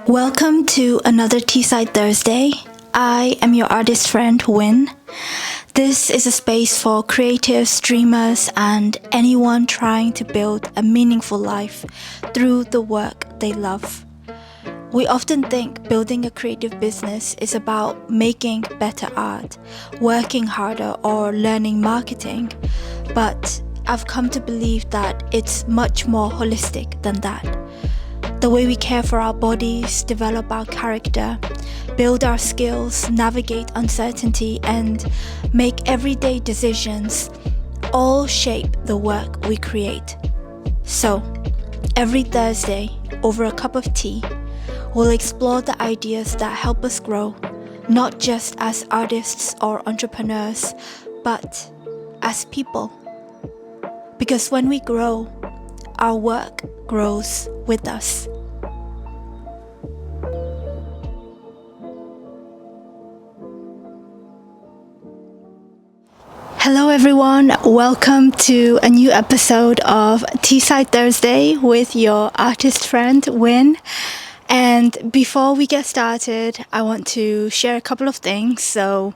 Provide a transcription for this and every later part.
Welcome to another Teesside Thursday. I am your artist friend, Win. This is a space for creatives, dreamers, and anyone trying to build a meaningful life through the work they love. We often think building a creative business is about making better art, working harder, or learning marketing, but I've come to believe that it's much more holistic than that. The way we care for our bodies, develop our character, build our skills, navigate uncertainty, and make everyday decisions all shape the work we create. So, every Thursday, over a cup of tea, we'll explore the ideas that help us grow, not just as artists or entrepreneurs, but as people. Because when we grow, our work grows with us. Hello everyone, welcome to a new episode of Teesside Thursday with your artist friend Win. And before we get started, I want to share a couple of things. So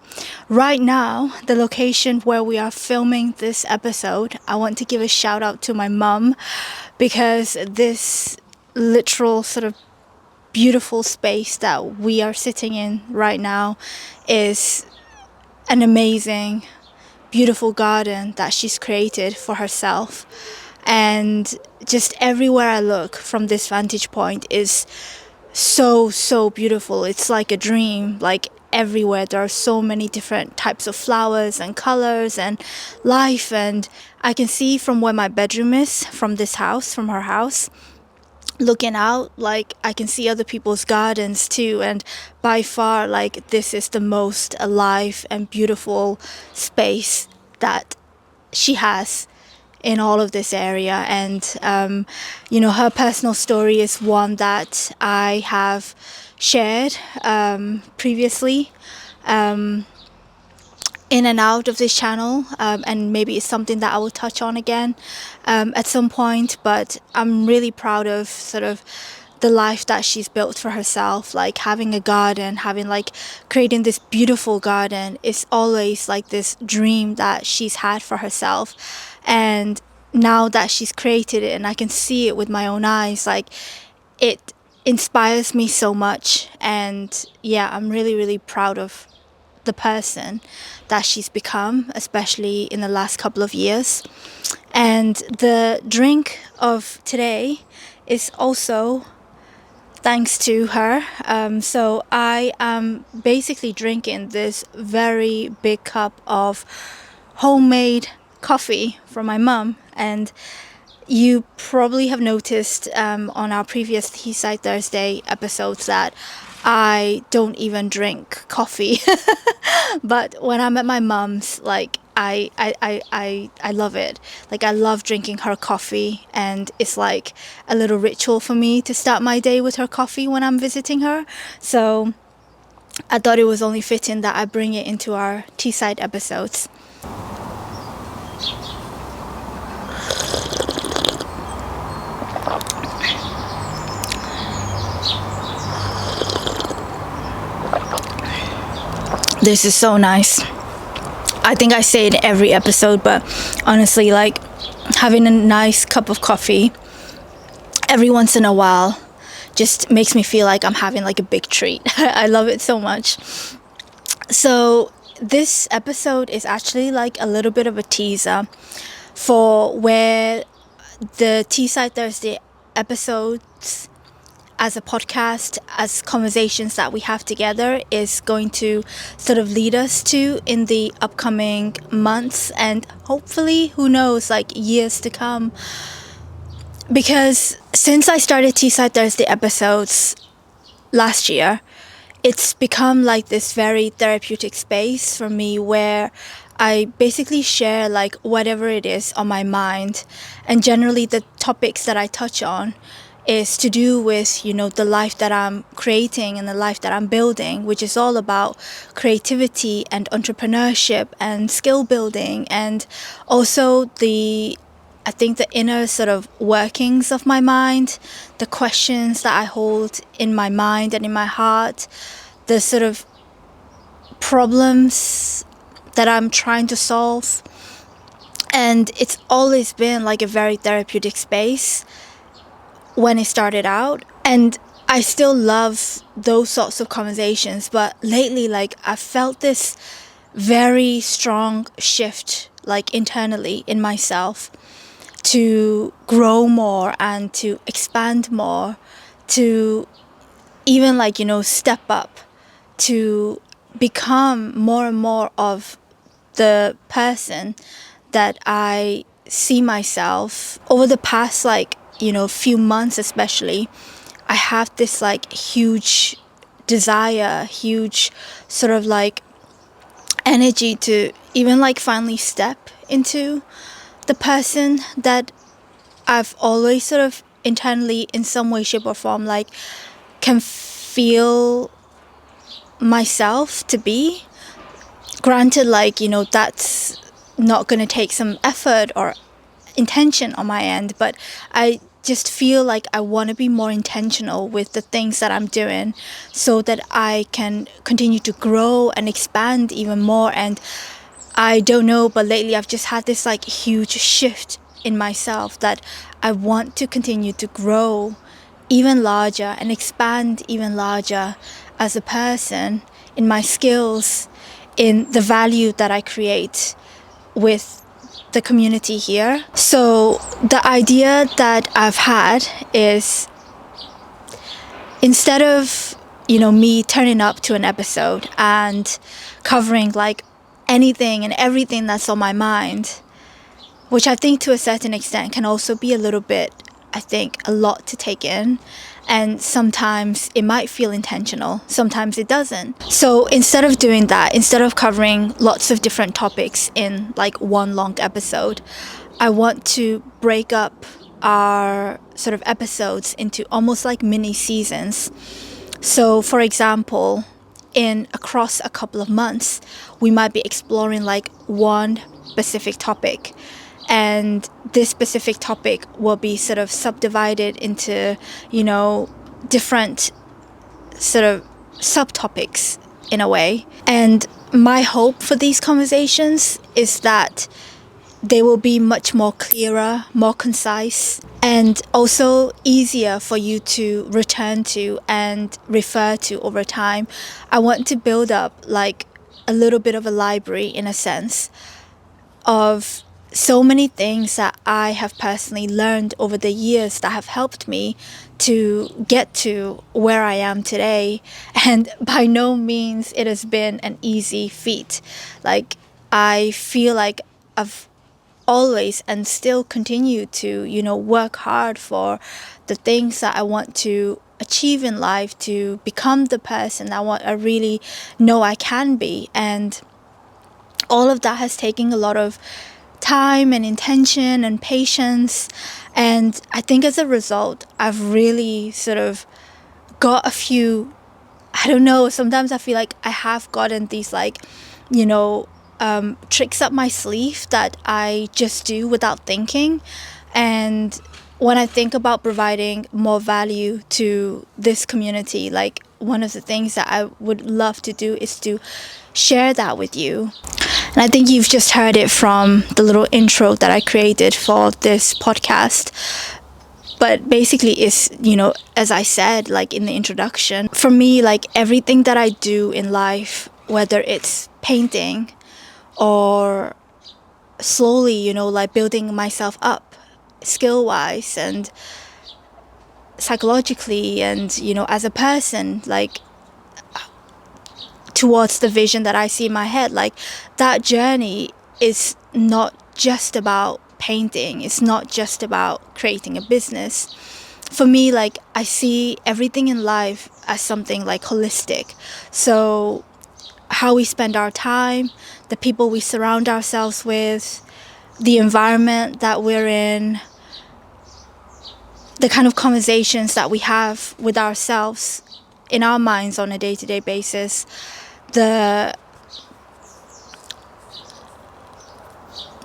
right now, the location where we are filming this episode, I want to give a shout out to my mum, because this literal sort of beautiful space that we are sitting in right now is an amazing, beautiful garden that she's created for herself. And just everywhere I look from this vantage point is so beautiful. It's like a dream. Like everywhere there are so many different types of flowers and colors and life, and I can see from where my bedroom is, from this house, from her house, looking out, like I can see other people's gardens too, and by far, like, this is the most alive and beautiful space that she has in all of this area. And her personal story is one that I have shared previously in and out of this channel, and maybe it's something that I will touch on again at some point. But I'm really proud of sort of the life that she's built for herself, like having a garden, creating this beautiful garden is always like this dream that she's had for herself. And now that she's created it and I can see it with my own eyes, like, it inspires me so much. And yeah, I'm really proud of the person that she's become, especially in the last couple of years. And the drink of today is also thanks to her. So I am basically drinking this very big cup of homemade coffee from my mum. And you probably have noticed on our previous Teesside Thursday episodes that I don't even drink coffee. But when I'm at my mum's, like, I love it. Like, I love drinking her coffee, and it's like a little ritual for me to start my day with her coffee when I'm visiting her. So I thought it was only fitting that I bring it into our Teesside episodes. This is so nice. I think I say it in every episode, but honestly, like, having a nice cup of coffee every once in a while just makes me feel like I'm having like a big treat. I love it so much. So this episode is actually like a little bit of a teaser for where the Teesside Thursday episodes as a podcast, as conversations that we have together, is going to sort of lead us to in the upcoming months, and hopefully, who knows, like years to come. Because since I started Teesside Thursday episodes last year, it's become like this very therapeutic space for me where I basically share like whatever it is on my mind, and generally the topics that I touch on is to do with, the life that I'm creating and the life that I'm building, which is all about creativity and entrepreneurship and skill building, and also the I think the inner sort of workings of my mind, the questions that I hold in my mind and in my heart, the sort of problems that I'm trying to solve. And it's always been like a very therapeutic space when it started out. And I still love those sorts of conversations. But lately, like, I felt this very strong shift, like internally in myself, to grow more and to expand more, to even like, step up, to become more and more of the person that I see myself. Over the past like, few months especially, I have this like huge desire, huge sort of like energy to even like finally step into the person that I've always sort of internally in some way, shape or form like can feel myself to be. Granted, like, that's not going to take some effort or intention on my end, but I just feel like I want to be more intentional with the things that I'm doing so that I can continue to grow and expand even more. And I don't know, but lately I've just had this like huge shift in myself that I want to continue to grow even larger and expand even larger as a person, in my skills, in the value that I create with the community here. So the idea that I've had is, instead of, me turning up to an episode and covering like anything and everything that's on my mind, which I think to a certain extent can also be a little bit, I think, a lot to take in. And sometimes it might feel intentional, sometimes it doesn't. So instead of doing that, instead of covering lots of different topics in like one long episode, I want to break up our sort of episodes into almost like mini seasons. So for example, across a couple of months, we might be exploring like one specific topic. And this specific topic will be sort of subdivided into, different sort of subtopics in a way. And my hope for these conversations is that they will be much more clearer, more concise, and also easier for you to return to and refer to over time. I want to build up like a little bit of a library, in a sense, of so many things that I have personally learned over the years that have helped me to get to where I am today. And by no means it has been an easy feat. Like, I feel like I've always and still continue to, work hard for the things that I want to achieve in life, to become the person I really know I can be. And all of that has taken a lot of time and intention and patience. And I think as a result, I've really sort of got a few, I don't know, sometimes I feel like I have gotten these like, tricks up my sleeve that I just do without thinking. And when I think about providing more value to this community, like, one of the things that I would love to do is to share that with you. And I think you've just heard it from the little intro that I created for this podcast. But basically it's, as I said, like in the introduction, for me, like everything that I do in life, whether it's painting or slowly, like building myself up skill-wise and psychologically and, as a person, like towards the vision that I see in my head, like that journey is not just about painting. It's not just about creating a business. For me, like, I see everything in life as something like holistic. So how we spend our time, the people we surround ourselves with, the environment that we're in, the kind of conversations that we have with ourselves in our minds on a day-to-day basis, the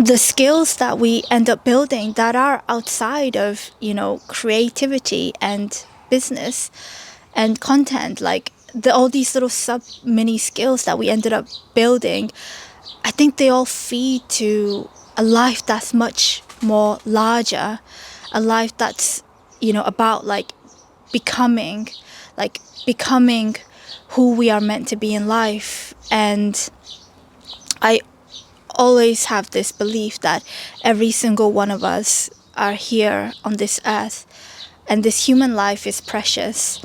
the skills that we end up building that are outside of, creativity and business and content, like all these little sub mini skills that we ended up building, I think they all feed to a life that's much more larger, a life that's, about becoming, becoming who we are meant to be in life. And I always have this belief that every single one of us are here on this earth, and this human life is precious,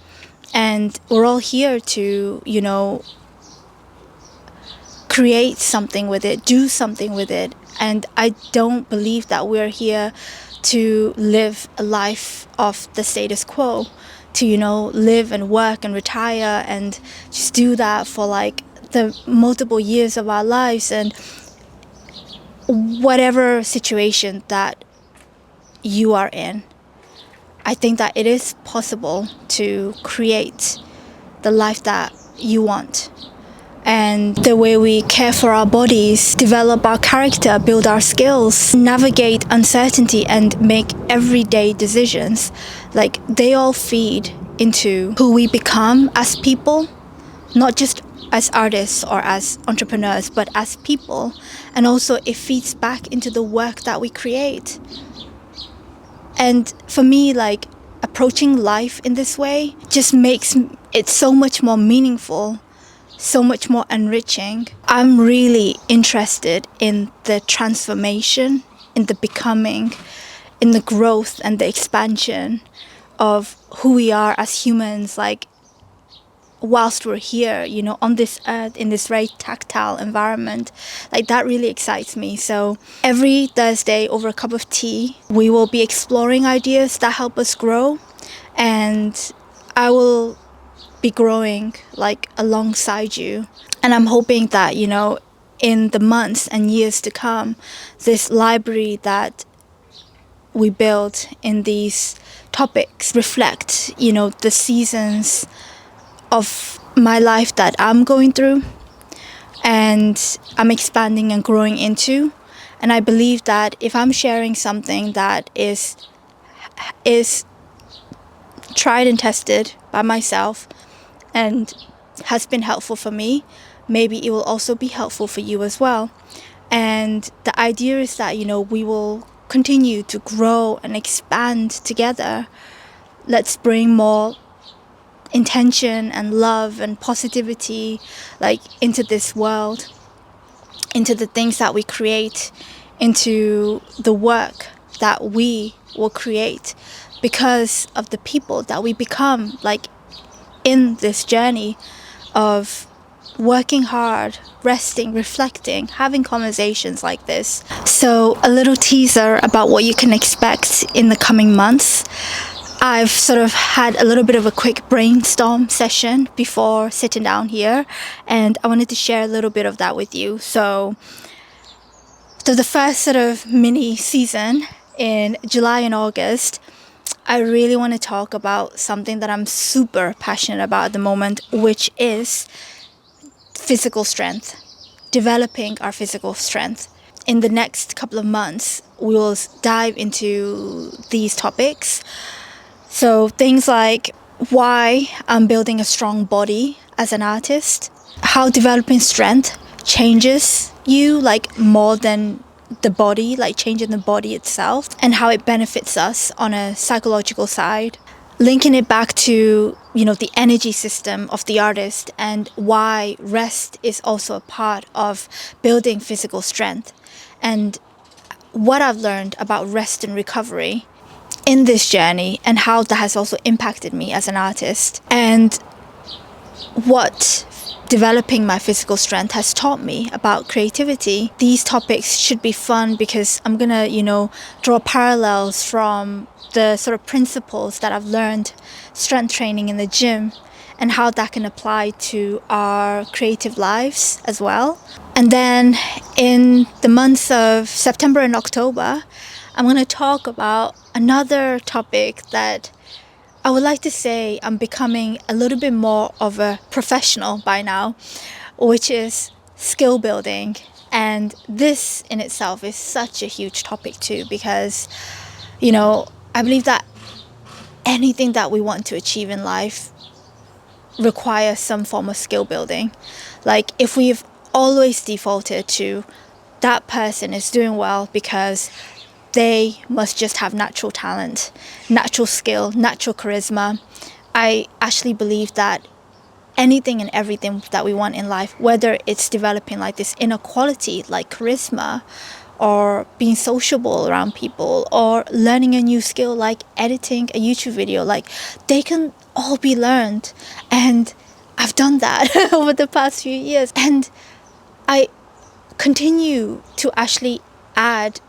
and we're all here to, create something with it, do something with it. And I don't believe that we're here to live a life of the status quo, to, live and work and retire and just do that for like the multiple years of our lives. And whatever situation that you are in, I think that it is possible to create the life that you want. And the way we care for our bodies, develop our character, build our skills, navigate uncertainty, and make everyday decisions, like they all feed into who we become as people, not just as artists or as entrepreneurs, but as people. And also it feeds back into the work that we create. And for me, like, approaching life in this way just makes it so much more meaningful, so much more enriching. I'm really interested in the transformation, in the becoming, in the growth and the expansion of who we are as humans, like whilst we're here, on this earth, in this very tactile environment. Like that really excites me. So every Thursday over a cup of tea, we will be exploring ideas that help us grow, and I will be growing like alongside you. And I'm hoping that, in the months and years to come, this library that we build in these topics reflect, the seasons of my life that I'm going through and I'm expanding and growing into. And I believe that if I'm sharing something that is tried and tested by myself and has been helpful for me, maybe it will also be helpful for you as well. And the idea is that, we will continue to grow and expand together. Let's bring more intention and love and positivity, like, into this world, into the things that we create, into the work that we will create because of the people that we become, like, in this journey of working hard, resting, reflecting, having conversations like this. So a little teaser about what you can expect in the coming months. I've sort of had a little bit of a quick brainstorm session before sitting down here, and I wanted to share a little bit of that with you. So the first sort of mini season in July and August, I really want to talk about something that I'm super passionate about at the moment, which is physical strength, developing our physical strength. In the next couple of months, we will dive into these topics. So things like why I'm building a strong body as an artist, how developing strength changes you, like, more than the body, like changing the body itself, and how it benefits us on a psychological side, linking it back to, the energy system of the artist and why rest is also a part of building physical strength, and what I've learned about rest and recovery in this journey, and how that has also impacted me as an artist, and what developing my physical strength has taught me about creativity. These topics should be fun because I'm gonna, draw parallels from the sort of principles that I've learned strength training in the gym, and how that can apply to our creative lives as well. And then in the months of September and October, I'm going to talk about another topic that I would like to say I'm becoming a little bit more of a professional by now, which is skill building And this in itself is such a huge topic too, because, you know, I believe that anything that we want to achieve in life requires some form of skill building. Like, if we've always defaulted to that person is doing well because they must just have natural talent, natural skill, natural charisma, I actually believe that anything and everything that we want in life, whether it's developing like this inner quality like charisma, or being sociable around people, or learning a new skill like editing a YouTube video, like, they can all be learned. And I've done that over the past few years, and I continue to actually add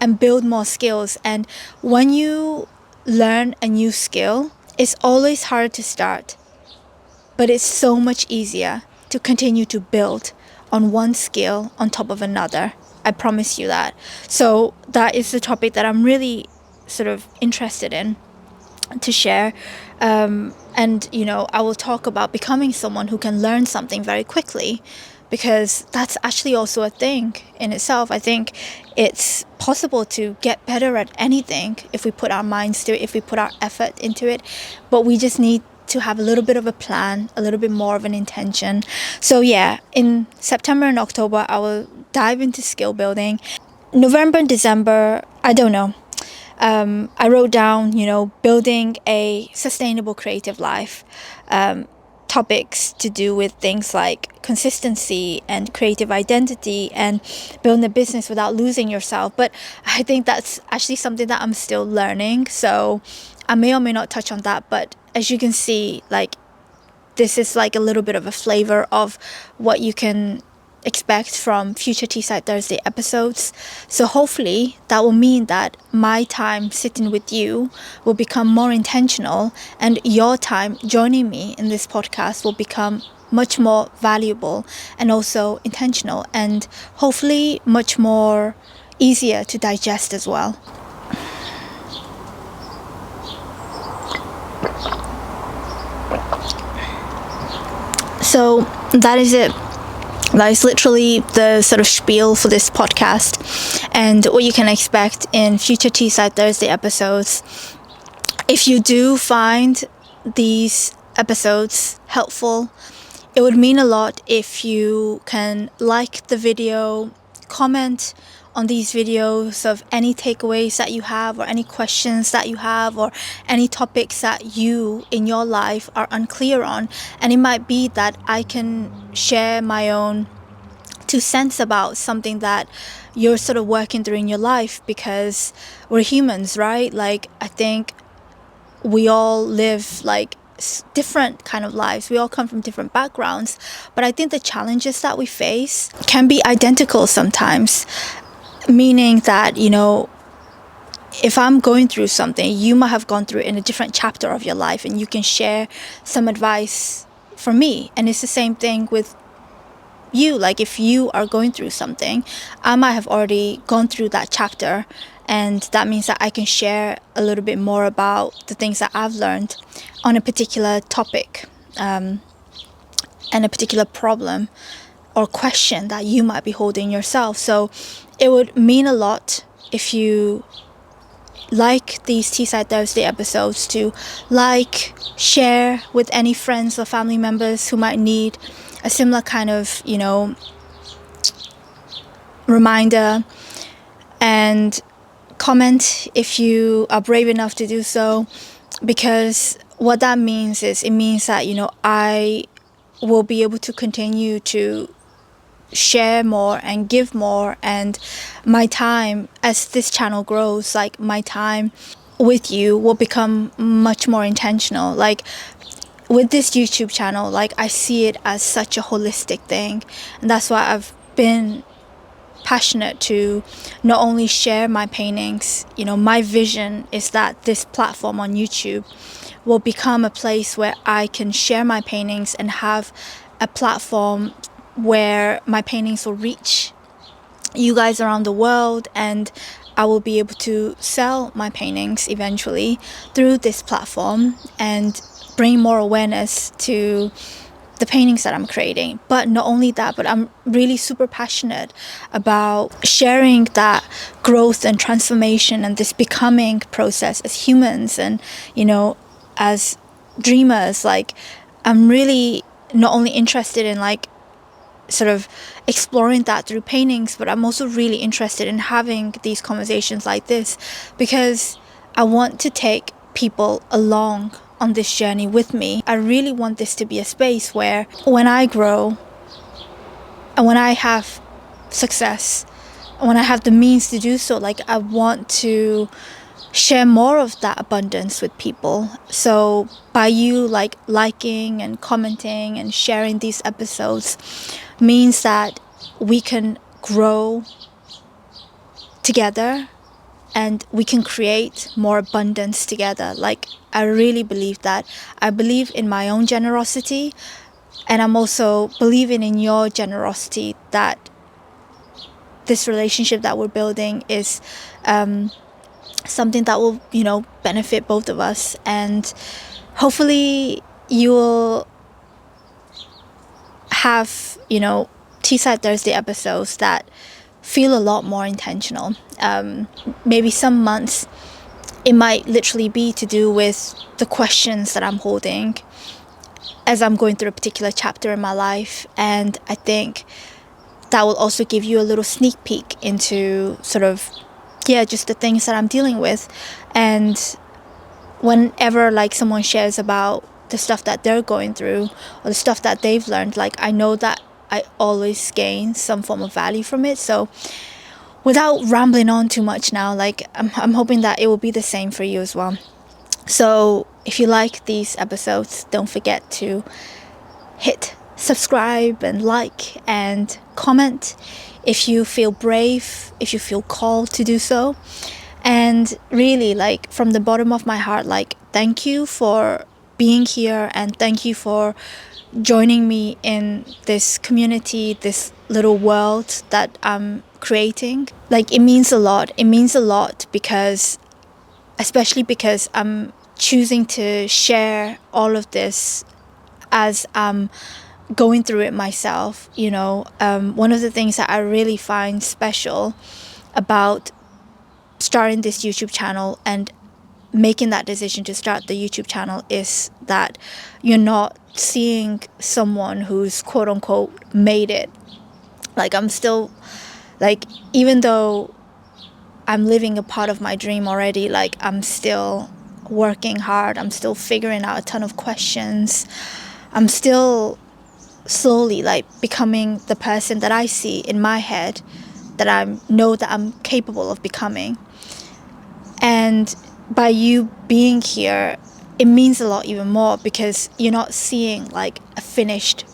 and build more skills. And when you learn a new skill, it's always hard to start, but it's so much easier to continue to build on one skill on top of another. I promise you that. So that is the topic that I'm really sort of interested in to share. And, you know, I will talk about becoming someone who can learn something very quickly, because that's actually also a thing in itself. I think it's possible to get better at anything if we put our minds to it, if we put our effort into it, but we just need to have a little bit of a plan, a little bit more of an intention. So yeah, in September and October, I will dive into skill building. November and December, I don't know. I wrote down, you know, building a sustainable creative life, topics to do with things like consistency and creative identity and building a business without losing yourself. But I think that's actually something that I'm still learning. So I may or may not touch on that. But as you can see, like, this is like a little bit of a flavor of what you can expect from future Teesside Thursday episodes. So hopefully that will mean that my time sitting with you will become more intentional, and your time joining me in this podcast will become much more valuable and also intentional, and hopefully much more easier to digest as well. So that is it. That is literally the sort of spiel for this podcast and what you can expect in future Teesside Thursday episodes. If you do find these episodes helpful, it would mean a lot if you can like the video, comment on these videos of any takeaways that you have, or any questions that you have, or any topics that you in your life are unclear on. And it might be that I can share my own 2 cents about something that you're sort of working through in your life, because we're humans, right? Like, I think we all live like different kind of lives. We all come from different backgrounds, but I think the challenges that we face can be identical sometimes, meaning that, you know, if I'm going through something, you might have gone through it in a different chapter of your life, and you can share some advice from me. And it's the same thing with you. Like, if you are going through something, I might have already gone through that chapter, and that means that I can share a little bit more about the things that I've learned on a particular topic, and a particular problem or question that you might be holding yourself. So it would mean a lot if you like these Teesside Thursday episodes to like, share with any friends or family members who might need a similar kind of, you know, reminder, and comment if you are brave enough to do so, because what that means is, it means that, you know, I will be able to continue to share more and give more, and my time, as this channel grows, like, my time with you will become much more intentional. Like, with this YouTube channel, like, I see it as such a holistic thing, and that's why I've been passionate to not only share my paintings. You know, my vision is that this platform on YouTube will become a place where I can share my paintings and have a platform where my paintings will reach you guys around the world, and I will be able to sell my paintings eventually through this platform and bring more awareness to the paintings that I'm creating. But not only that, but I'm really super passionate about sharing that growth and transformation and this becoming process as humans and, as dreamers. Like, I'm really not only interested in like sort of exploring that through paintings, but I'm also really interested in having these conversations like this because I want to take people along on this journey with me. I really want this to be a space where when I grow and when I have success and when I have the means to do so, like I want to share more of that abundance with people. So by you like liking and commenting and sharing these episodes means that we can grow together and we can create more abundance together. Like I really believe that. I believe in my own generosity, and I'm also believing in your generosity, that this relationship that we're building is something that will, benefit both of us. And hopefully you will have, Teesside Thursday episodes that feel a lot more intentional. Maybe some months it might literally be to do with the questions that I'm holding as I'm going through a particular chapter in my life. And I think that will also give you a little sneak peek into sort of, just the things that I'm dealing with. And whenever like someone shares about the stuff that they're going through or the stuff that they've learned, like I know that I always gain some form of value from it. So without rambling on too much now, like I'm hoping that it will be the same for you as well. So if you like these episodes, don't forget to hit subscribe and like and comment if you feel brave, if you feel called to do so. And really, like from the bottom of my heart, like thank you for being here and thank you for joining me in this community, this little world that I'm creating. Like it means a lot. It means a lot because, especially because I'm choosing to share all of this as I'm going through it myself. One of the things that I really find special about starting this YouTube channel and making that decision to start the YouTube channel is that you're not seeing someone who's quote unquote made it. Like I'm still, like, even though I'm living a part of my dream already, like I'm still working hard. I'm still figuring out a ton of questions. I'm still slowly like becoming the person that I see in my head that I know that I'm capable of becoming. And by you being here, it means a lot even more because you're not seeing like a finished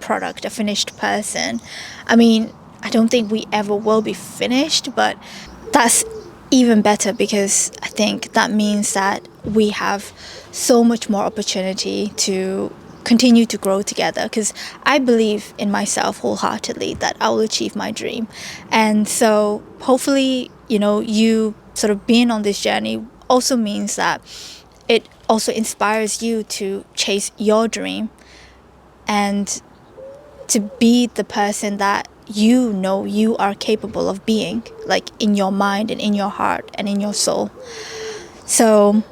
product, a finished person. I mean, I don't think we ever will be finished, but that's even better because I think that means that we have so much more opportunity to continue to grow together, because I believe in myself wholeheartedly that I will achieve my dream. And so hopefully, you sort of being on this journey also means that it also inspires you to chase your dream and to be the person that you know you are capable of being, like in your mind and in your heart and in your soul. So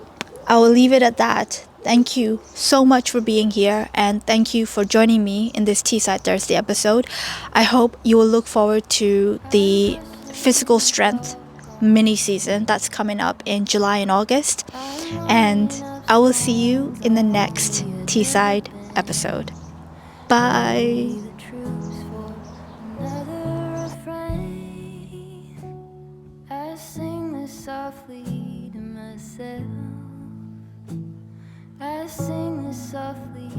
I will leave it at that. Thank you so much for being here, and thank you for joining me in this Teesside Thursday episode. I hope you will look forward to the physical strength mini season that's coming up in July and August, and I will see you in the next Teesside episode. Bye. I sing this softly to myself. I sing this softly